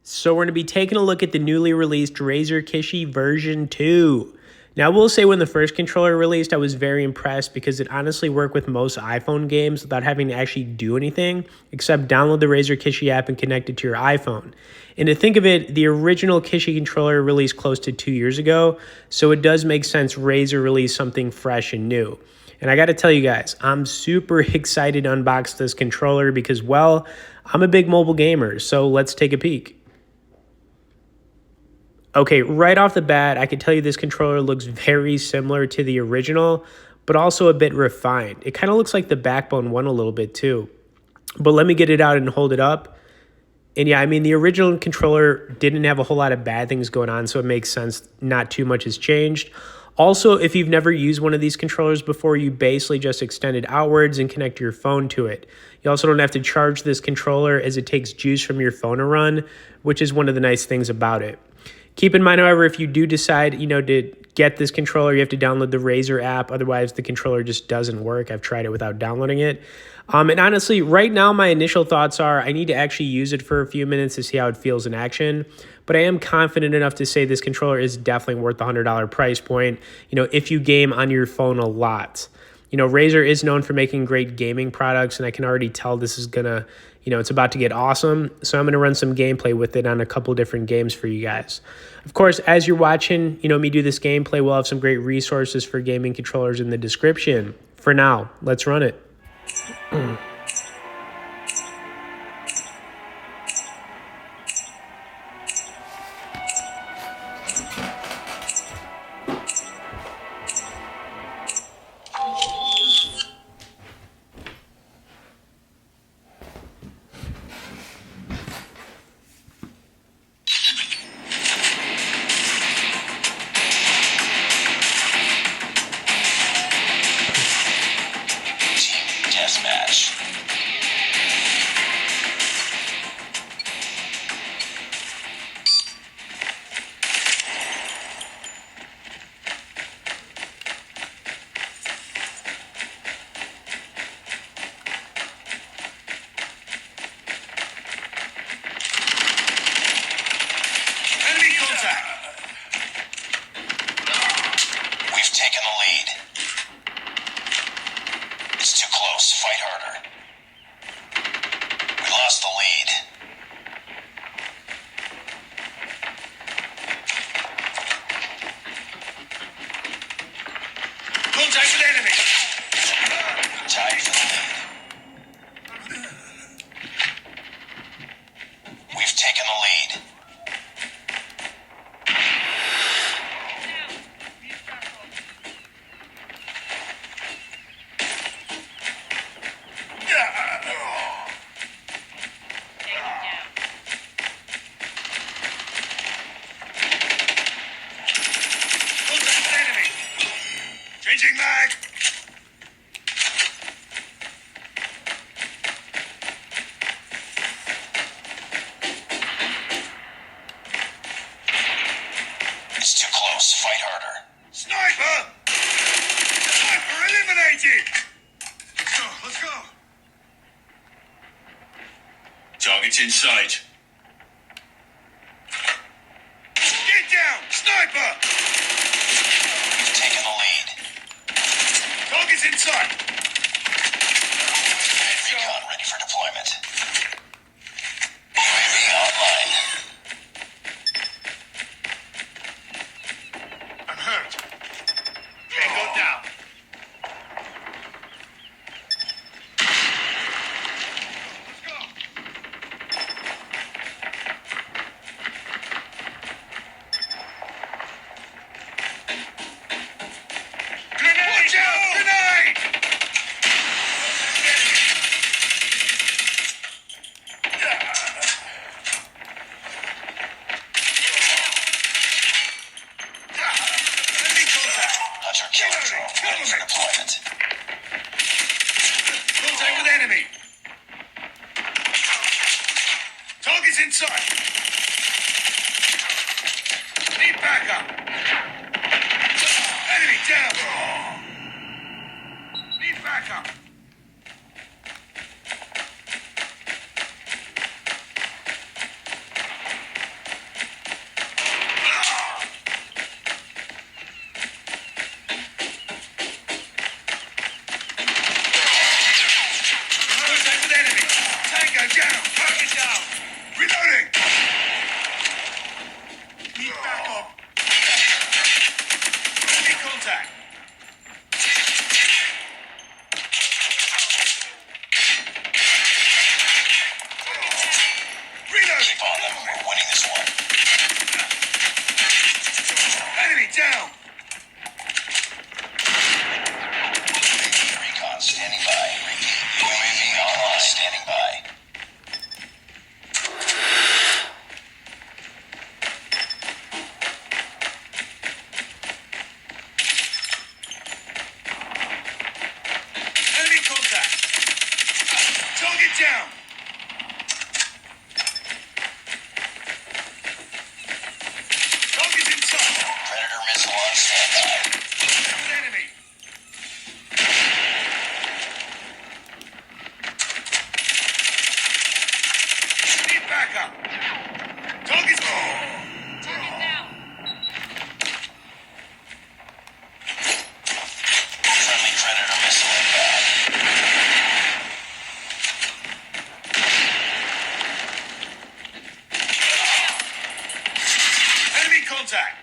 So we're going to be taking a look at the newly released Razer Kishi version 2. Now, I will say when the first controller released, I was very impressed because it honestly worked with most iPhone games without having to actually do anything except download the Razer Kishi app and connect it to your iPhone. And to think of it, the original Kishi controller released close to 2 years ago, so it does make sense Razer released something fresh and new. And I got to tell you guys, I'm super excited to unbox this controller because, well, I'm a big mobile gamer, so let's take a peek. Okay, right off the bat, I can tell you this controller looks very similar to the original, but also a bit refined. It kind of looks like the Backbone one a little bit too. But let me get it out and hold it up. And yeah, I mean, the original controller didn't have a whole lot of bad things going on, so it makes sense not too much has changed. Also, if you've never used one of these controllers before, you basically just extend it outwards and connect your phone to it. You also don't have to charge this controller as it takes juice from your phone to run, which is one of the nice things about it. Keep in mind, however, if you do decide, to get this controller, you have to download the Razer app. Otherwise, the controller just doesn't work. I've tried it without downloading it. And honestly, right now, my initial thoughts are I need to actually use it for a few minutes to see how it feels in action. But I am confident enough to say this controller is definitely worth the $100 price point, if you game on your phone a lot. Razer is known for making great gaming products, and I can already tell this is going to, it's about to get awesome. So I'm going to run some gameplay with it on a couple different games for you guys. Of course, as you're watching, me do this gameplay, we'll have some great resources for gaming controllers in the description. For now, let's run it. Match. Enemy contact. We've taken the lead. It's too close. Fight harder. We lost the lead. Contact with enemy. We tied for the lead. We've taken the lead. Changing mag! It's too close. Fight harder. Sniper! Sniper eliminated! Let's go! Target's in sight. Get down! Sniper! We've taken the lead. Target's in sight. Recon ready for deployment. UAV online. I'm hurt. Tango down. Let's go. We're winning this one. Enemy down! Recon standing by. UAV online. Standing by. Enemy contact! Target down! Target in sight! Predator missile on standby. Good enemy! Need backup! Target's Target down. friendly Predator missile inbound. Enemy contact!